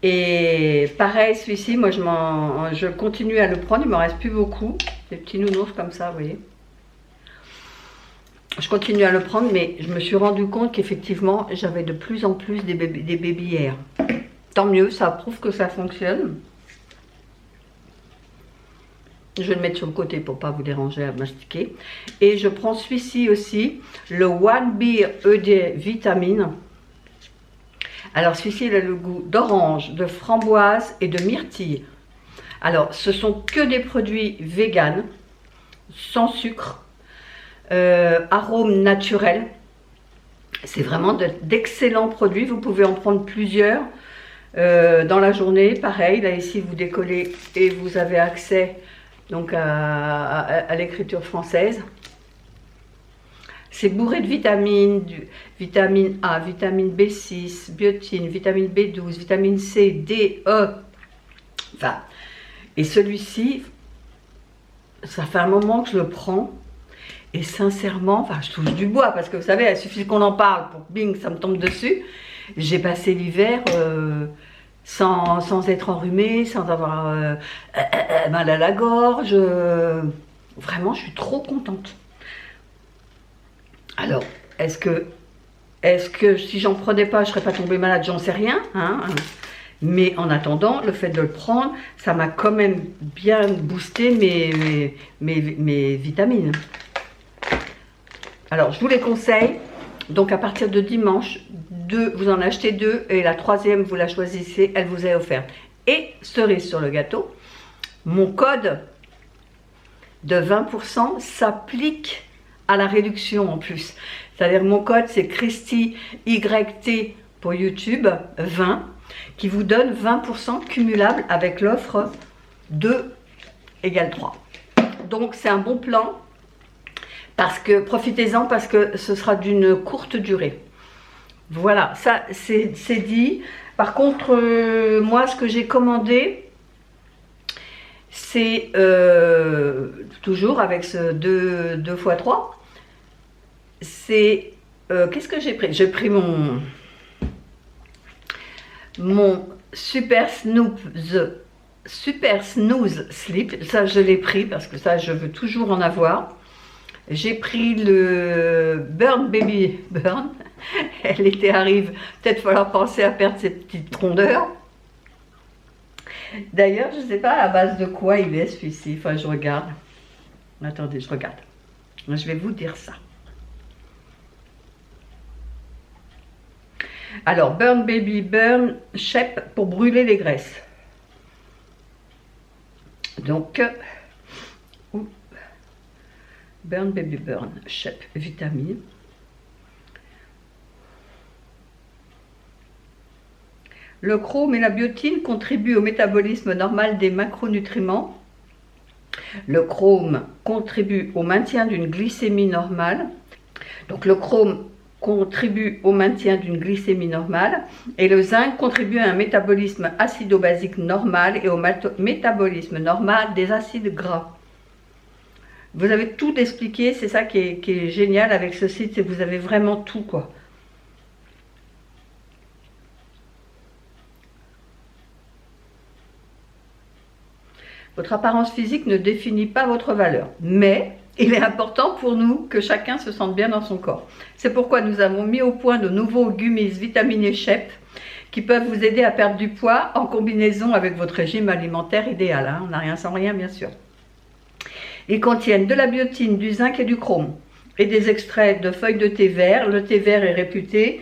Et pareil, celui-ci, moi, je continue à le prendre. Il ne me reste plus beaucoup. Des petits nounours comme ça, vous voyez. Je continue à le prendre, mais je me suis rendu compte qu'effectivement, j'avais de plus en plus des baby hair. Tant mieux, ça prouve que ça fonctionne. Je vais le mettre sur le côté pour ne pas vous déranger à mastiquer. Et je prends celui-ci aussi, le One Beer ED Vitamine. Alors celui-ci, il a le goût d'orange, de framboise et de myrtille. Alors, ce sont que des produits véganes, sans sucre, arômes naturels. C'est vraiment d'excellents produits. Vous pouvez en prendre plusieurs dans la journée. Pareil, là ici, vous décollez et vous avez accès donc à l'écriture française. C'est bourré de vitamines, vitamine A, vitamine B6, biotine, vitamine B12, vitamine C, D, E. Enfin, et celui-ci, ça fait un moment que je le prends Et sincèrement, enfin je touche du bois parce que vous savez, il suffit qu'on en parle pour bing, ça me tombe dessus. J'ai passé l'hiver sans être enrhumée, sans avoir mal à la gorge. Vraiment, je suis trop contente. Alors, est-ce que si j'en prenais pas, je serais pas tombée malade? J'en sais rien. Hein. Mais en attendant, le fait de le prendre, ça m'a quand même bien boosté mes vitamines. Alors, je vous les conseille. Donc, à partir de dimanche, vous en achetez 2 et la 3e, vous la choisissez, elle vous est offerte. Et cerise sur le gâteau, mon code de 20% s'applique à la réduction en plus. C'est-à-dire mon code, c'est Christy YT pour YouTube 20, qui vous donne 20% cumulable avec l'offre 2 égale 3. Donc, c'est un bon plan. Parce que, profitez-en parce que ce sera d'une courte durée. Voilà, ça c'est dit. Par contre, moi ce que j'ai commandé, c'est toujours avec ce 2 x 3. C'est, qu'est-ce que j'ai pris? J'ai pris mon Super Snooze Sleep. Ça je l'ai pris parce que ça je veux toujours en avoir. J'ai pris le Burn Baby Burn. L'été arrive, peut-être falloir penser à perdre ses petites rondeurs. D'ailleurs, je ne sais pas à base de quoi il est celui-ci. Enfin, je regarde. Attendez, je regarde. Je vais vous dire ça. Alors, Burn Baby Burn Shep pour brûler les graisses. Donc, Burn Baby Burn Shep vitamine. Le chrome et la biotine contribuent au métabolisme normal des macronutriments. Le chrome contribue au maintien d'une glycémie normale. Donc le chrome contribue au maintien d'une glycémie normale et le zinc contribue à un métabolisme acido-basique normal et au métabolisme normal des acides gras. Vous avez tout expliqué, c'est ça qui est génial avec ce site, c'est que vous avez vraiment tout quoi. Votre apparence physique ne définit pas votre valeur, mais il est important pour nous que chacun se sente bien dans son corps. C'est pourquoi nous avons mis au point de nouveaux gummies vitaminés Shep qui peuvent vous aider à perdre du poids en combinaison avec votre régime alimentaire idéal. Hein. On n'a rien sans rien bien sûr. Ils contiennent de la biotine, du zinc et du chrome et des extraits de feuilles de thé vert. Le thé vert est réputé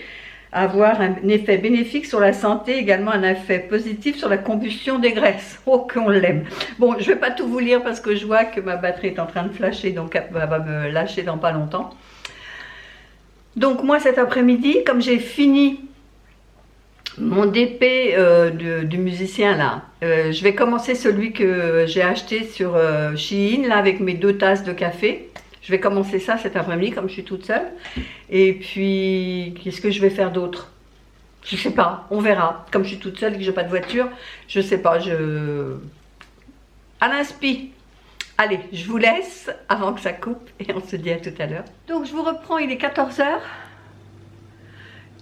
avoir un effet bénéfique sur la santé, également un effet positif sur la combustion des graisses. Oh, qu'on l'aime. Bon, je ne vais pas tout vous lire parce que je vois que ma batterie est en train de flasher, donc elle va me lâcher dans pas longtemps. Donc moi, cet après-midi, comme j'ai fini mon DP du musicien là, je vais commencer celui que j'ai acheté sur Shein, là, avec mes 2 tasses de café. Je vais commencer ça cet après-midi, comme je suis toute seule. Et puis, qu'est-ce que je vais faire d'autre? Je ne sais pas, on verra. Comme je suis toute seule et que je n'ai pas de voiture, je ne sais pas, à l'inspi. Allez, je vous laisse avant que ça coupe et on se dit à tout à l'heure. Donc, je vous reprends, il est 14 h.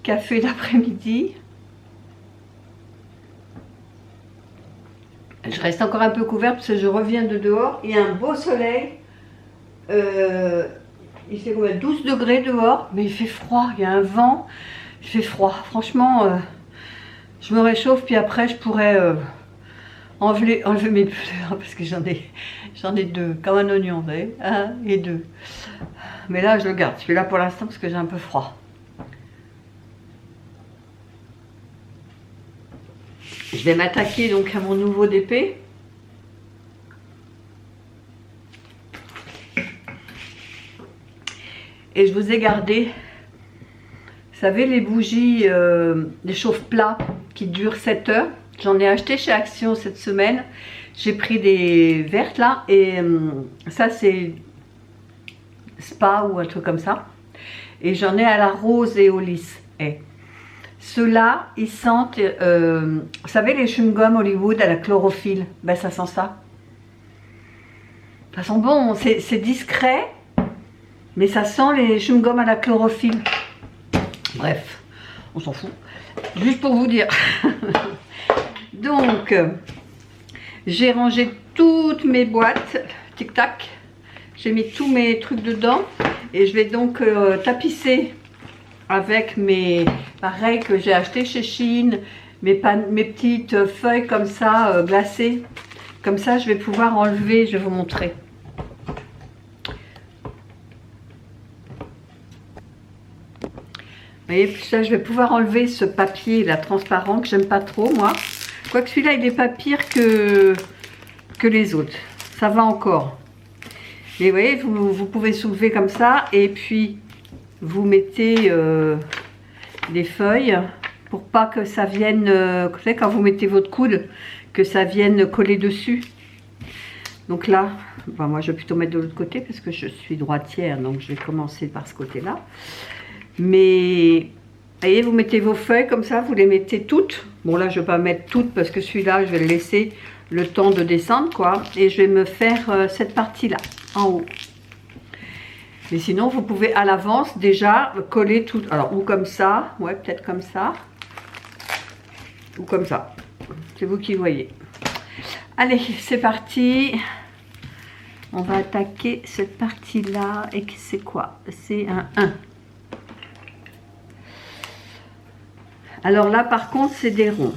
Café d'après-midi. Je reste encore un peu couverte parce que je reviens de dehors. Il y a un beau soleil. Il fait combien? 12 degrés dehors, mais il fait froid, il y a un vent, il fait froid. Franchement, je me réchauffe, puis après je pourrais enlever mes pulls, parce que j'en ai 2, comme un oignon, vous voyez, 1 et 2. Mais là, je le garde, je suis là pour l'instant parce que j'ai un peu froid. Je vais m'attaquer donc à mon nouveau DP. Et je vous ai gardé, vous savez, les bougies, les chauffe-plats qui durent 7 heures. J'en ai acheté chez Action cette semaine. J'ai pris des vertes là. Et ça, c'est Spa ou un truc comme ça. Et j'en ai à la rose et au lys. Et ceux-là, ils sentent, vous savez, les chewing-gums Hollywood à la chlorophylle. Ben, ça sent ça. Ça sent bon, c'est discret. Mais ça sent les chewing-gums à la chlorophylle. Bref, on s'en fout. Juste pour vous dire. Donc, j'ai rangé toutes mes boîtes. Tic-tac. J'ai mis tous mes trucs dedans. Et je vais donc tapisser avec mes... Pareil que j'ai acheté chez Shein. Mes petites feuilles comme ça, glacées. Comme ça, je vais pouvoir enlever. Je vais vous montrer. Vous voyez, puis là, je vais pouvoir enlever ce papier là transparent que j'aime pas trop moi. Quoique celui-là, il n'est pas pire que les autres. Ça va encore. Et vous voyez, vous pouvez soulever comme ça et puis vous mettez les feuilles pour pas que ça vienne, vous savez, quand vous mettez votre coude, que ça vienne coller dessus. Donc là, ben moi je vais plutôt mettre de l'autre côté parce que je suis droitière, donc je vais commencer par ce côté-là. Mais, vous voyez, vous mettez vos feuilles comme ça, vous les mettez toutes. Bon là, je ne vais pas mettre toutes parce que celui-là, je vais le laisser le temps de descendre, quoi. Et je vais me faire cette partie-là, en haut. Mais sinon, vous pouvez à l'avance déjà coller tout. Alors, ou comme ça, ouais, peut-être comme ça. Ou comme ça. C'est vous qui voyez. Allez, c'est parti. On va attaquer cette partie-là. Et c'est quoi? C'est un 1. Alors là, par contre, c'est des ronds.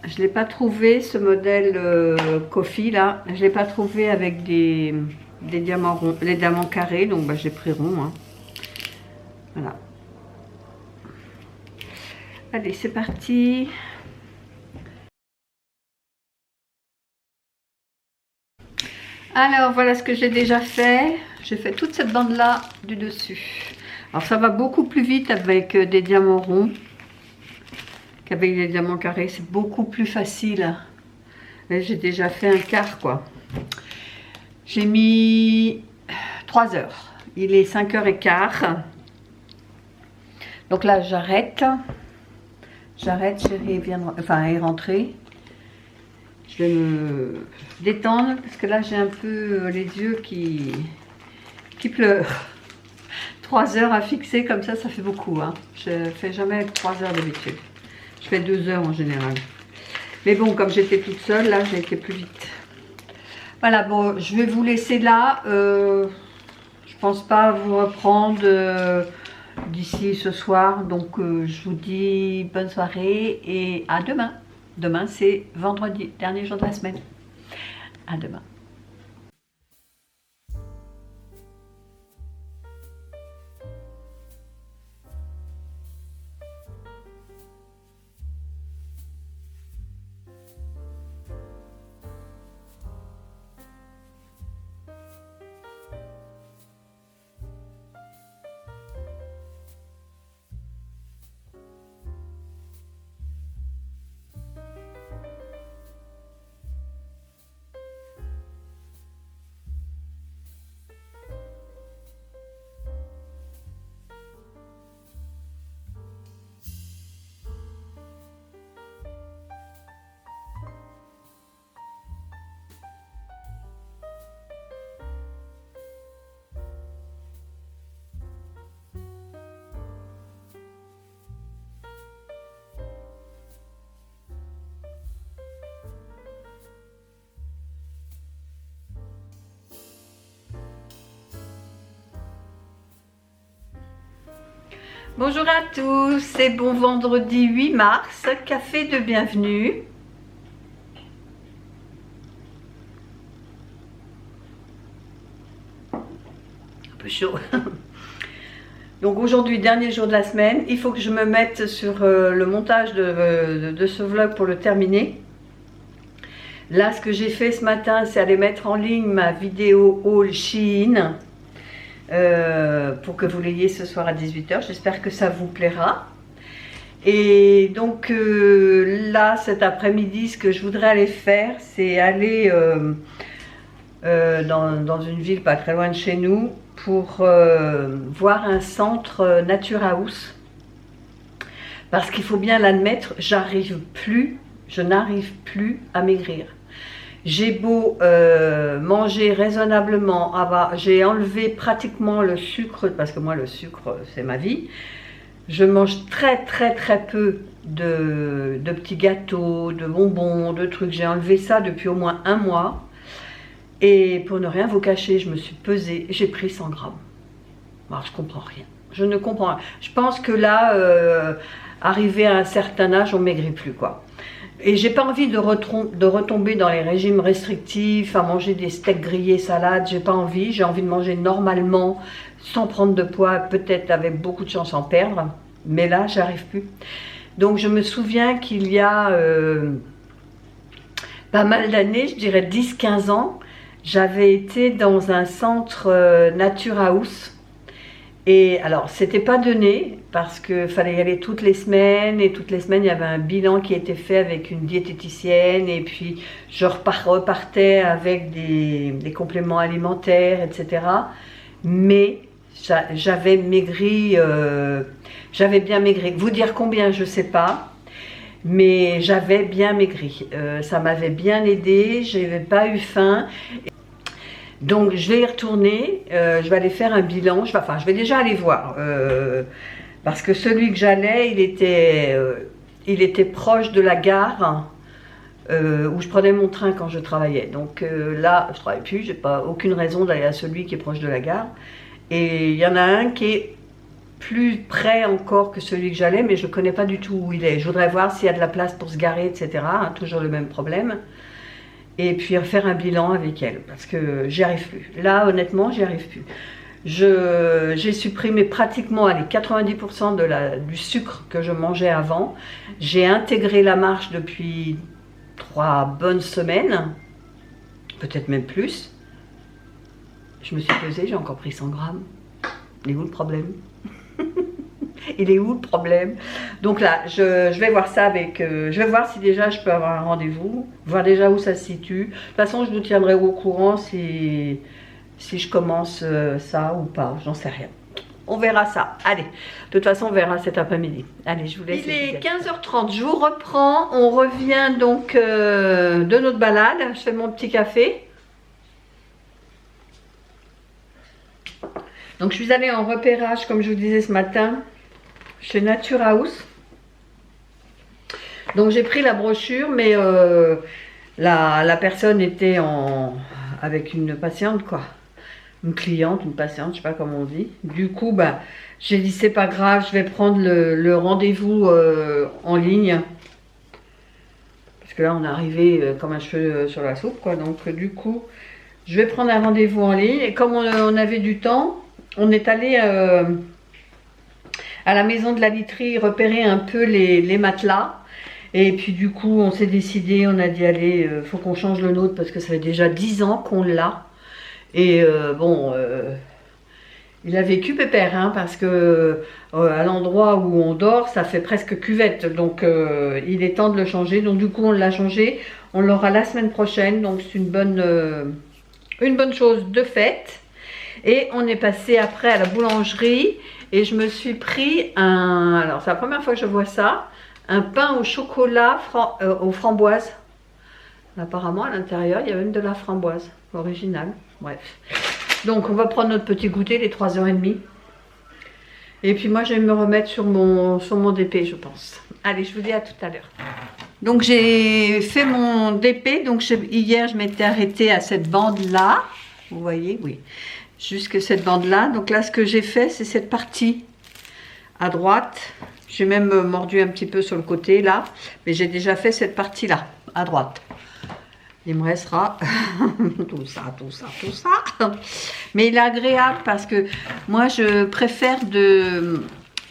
Je ne l'ai pas trouvé, ce modèle Coffee, là. Je ne l'ai pas trouvé avec des diamants ronds, les diamants carrés. Donc, bah, j'ai pris rond. Hein. Voilà. Allez, c'est parti. Alors, voilà ce que j'ai déjà fait. J'ai fait toute cette bande-là du dessus. Alors, ça va beaucoup plus vite avec des diamants ronds qu'avec les diamants carrés. C'est beaucoup plus facile. J'ai déjà fait un quart, quoi. J'ai mis 3 heures. Il est 5h15. Donc là, j'arrête. J'arrête, chérie est rentrée. Je vais me détendre parce que là, j'ai un peu les yeux qui pleurent. 3 heures à fixer comme ça fait beaucoup. Hein. Je ne fais jamais 3 heures d'habitude. Je fais 2 heures en général. Mais bon, comme j'étais toute seule, là, j'ai été plus vite. Voilà, bon, je vais vous laisser là. Je pense pas vous reprendre d'ici ce soir. Donc, je vous dis bonne soirée et à demain. Demain, c'est vendredi, dernier jour de la semaine. À demain. Bonjour à tous, c'est bon vendredi 8 mars, café de bienvenue. Un peu chaud. Donc aujourd'hui, dernier jour de la semaine, il faut que je me mette sur le montage de ce vlog pour le terminer. Là, ce que j'ai fait ce matin, c'est aller mettre en ligne ma vidéo haul Shein. Pour que vous l'ayez ce soir à 18 h. J'espère que ça vous plaira. Et donc là, cet après-midi, ce que je voudrais aller faire, c'est aller dans une ville pas très loin de chez nous pour voir un centre Nature House. Parce qu'il faut bien l'admettre, je n'arrive plus à maigrir. J'ai beau manger raisonnablement, j'ai enlevé pratiquement le sucre, parce que moi le sucre c'est ma vie. Je mange très peu de petits gâteaux, de bonbons, de trucs. J'ai enlevé ça depuis au moins 1 mois. Et pour ne rien vous cacher, je me suis pesée, j'ai pris 100 grammes. Alors, je comprends rien. Je ne comprends rien. Je pense que là, arrivé à un certain âge, on ne maigrit plus, quoi. Et j'ai pas envie de retomber dans les régimes restrictifs, à manger des steaks grillés, salades. J'ai pas envie. J'ai envie de manger normalement, sans prendre de poids, peut-être avec beaucoup de chance en perdre. Mais là, j'arrive plus. Donc, je me souviens qu'il y a pas mal d'années, je dirais 10-15 ans, j'avais été dans un centre Nature House. Et alors, c'était pas donné parce qu'il fallait y aller toutes les semaines. Et toutes les semaines, il y avait un bilan qui était fait avec une diététicienne. Et puis, je repartais avec des compléments alimentaires, etc. Mais j'avais maigri, j'avais bien maigri. Vous dire combien, je sais pas. Mais j'avais bien maigri. Ça m'avait bien aidé. Je n'avais pas eu faim. Donc je vais y retourner, je vais aller faire un bilan, je vais déjà aller voir, parce que celui que j'allais, il était proche de la gare, où je prenais mon train quand je travaillais. Donc là, je ne travaille plus, j'ai pas aucune raison d'aller à celui qui est proche de la gare. Et il y en a un qui est plus près encore que celui que j'allais, mais je ne connais pas du tout où il est. Je voudrais voir s'il y a de la place pour se garer, etc. Hein, toujours le même problème. Et puis faire un bilan avec elle, parce que j'y arrive plus. Là, honnêtement, j'y arrive plus. J'ai supprimé pratiquement 90% du sucre que je mangeais avant. J'ai intégré la marche depuis 3 bonnes semaines, peut-être même plus. Je me suis pesée, j'ai encore pris 100 grammes. Il est où le problème? Il est où le problème? Donc là, je vais voir ça avec... je vais voir si déjà je peux avoir un rendez-vous, voir déjà où ça se situe. De toute façon, je vous tiendrai au courant si je commence ça ou pas, j'en sais rien. On verra ça. Allez, de toute façon, on verra cet après-midi. Allez, je vous laisse. Il est 15h30, je vous reprends. On revient donc de notre balade. Je fais mon petit café. Donc, je suis allée en repérage, comme je vous disais ce matin, chez Nature House. Donc j'ai pris la brochure, mais la personne était avec une patiente, quoi. Une cliente, une patiente, je sais pas comment on dit. Du coup, bah, j'ai dit c'est pas grave, je vais prendre le rendez-vous en ligne. Parce que là on est arrivé comme un cheveu sur la soupe, quoi. Donc du coup, je vais prendre un rendez-vous en ligne. Et comme on avait du temps, on est allé... à la maison de la literie, repérer un peu les matelas. Et puis du coup, on s'est décidé, on a dit allez, faut qu'on change le nôtre parce que ça fait déjà 10 ans qu'on l'a. Et bon, il a vécu pépère, hein, parce que à l'endroit où on dort, ça fait presque cuvette. Donc il est temps de le changer. Donc du coup, on l'a changé. On l'aura la semaine prochaine. Donc c'est une bonne chose de faite. Et on est passé après à la boulangerie. Et je me suis pris alors c'est la première fois que je vois ça, un pain au chocolat aux framboises. Apparemment à l'intérieur il y a même de la framboise, original, bref. Donc on va prendre notre petit goûter, les 3h30. Et puis moi je vais me remettre sur mon DP, je pense. Allez, je vous dis à tout à l'heure. Donc j'ai fait mon DP, donc hier je m'étais arrêtée à cette bande là, vous voyez, oui. Jusque cette bande là. Donc là ce que j'ai fait c'est cette partie à droite. J'ai même mordu un petit peu sur le côté là. Mais j'ai déjà fait cette partie là à droite. Il me restera tout ça. Mais il est agréable parce que moi je préfère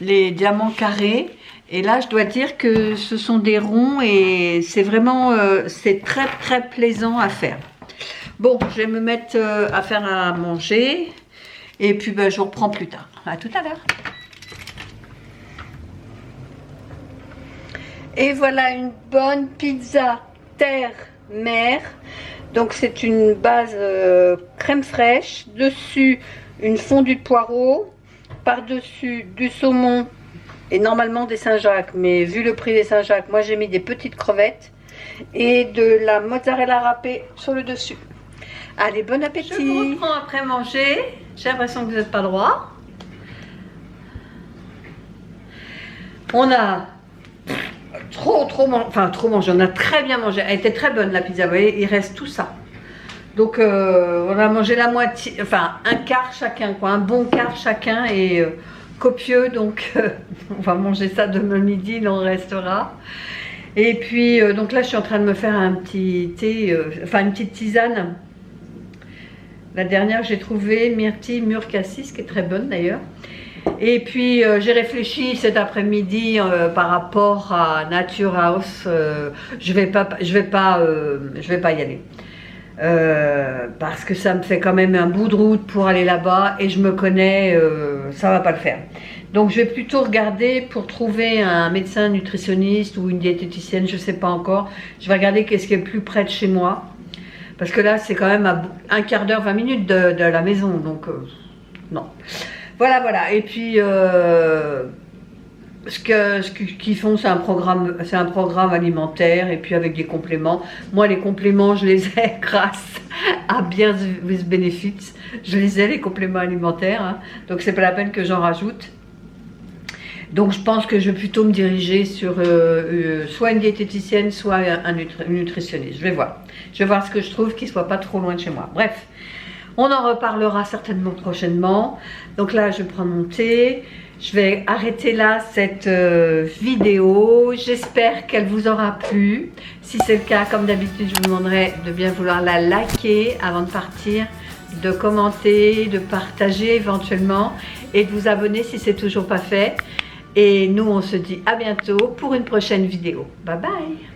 les diamants carrés. Et là je dois dire que ce sont des ronds et c'est vraiment c'est très plaisant à faire. Bon, je vais me mettre à faire à manger et puis ben, je vous reprends plus tard. À tout à l'heure. Et voilà une bonne pizza terre-mer. Donc c'est une base crème fraîche. Dessus une fondue de poireaux. Par-dessus du saumon et normalement des Saint-Jacques. Mais vu le prix des Saint-Jacques, moi j'ai mis des petites crevettes. et de la mozzarella râpée sur le dessus. Allez, bon appétit. Je vous reprends après manger. J'ai l'impression que vous n'êtes pas droit. On a trop mangé. On a très bien mangé. Elle était très bonne la pizza. Vous voyez, il reste tout ça. Donc on a mangé la moitié, enfin un quart chacun, quoi, un bon quart chacun et copieux. Donc on va manger ça demain midi, il en restera. Et puis donc là je suis en train de me faire un petit thé, enfin une petite tisane. La dernière j'ai trouvé myrtille mûre cassis qui est très bonne d'ailleurs. Et puis j'ai réfléchi cet après-midi par rapport à Nature House. Je vais pas y aller. Parce que ça me fait quand même un bout de route pour aller là-bas et je me connais, ça va pas le faire. Donc je vais plutôt regarder pour trouver un médecin nutritionniste ou une diététicienne, je sais pas encore. Je vais regarder qu'est-ce qui est le plus près de chez moi. Parce que là c'est quand même à un quart d'heure, 20 minutes de la maison, donc non. Voilà. Et puis ce qu'ils font, c'est un programme alimentaire et puis avec des compléments. Moi, les compléments, je les ai grâce à Beers with Benefits. Je les ai, les compléments alimentaires. Hein. Donc, c'est pas la peine que j'en rajoute. Donc, je pense que je vais plutôt me diriger sur soit une diététicienne, soit un nutritionniste. Je vais voir. Je vais voir ce que je trouve qui soit pas trop loin de chez moi. Bref. On en reparlera certainement prochainement. Donc là, je prends mon thé. Je vais arrêter là cette vidéo. J'espère qu'elle vous aura plu. Si c'est le cas, comme d'habitude, je vous demanderai de bien vouloir la liker avant de partir, de commenter, de partager éventuellement et de vous abonner si c'est toujours pas fait. Et nous, on se dit à bientôt pour une prochaine vidéo. Bye bye!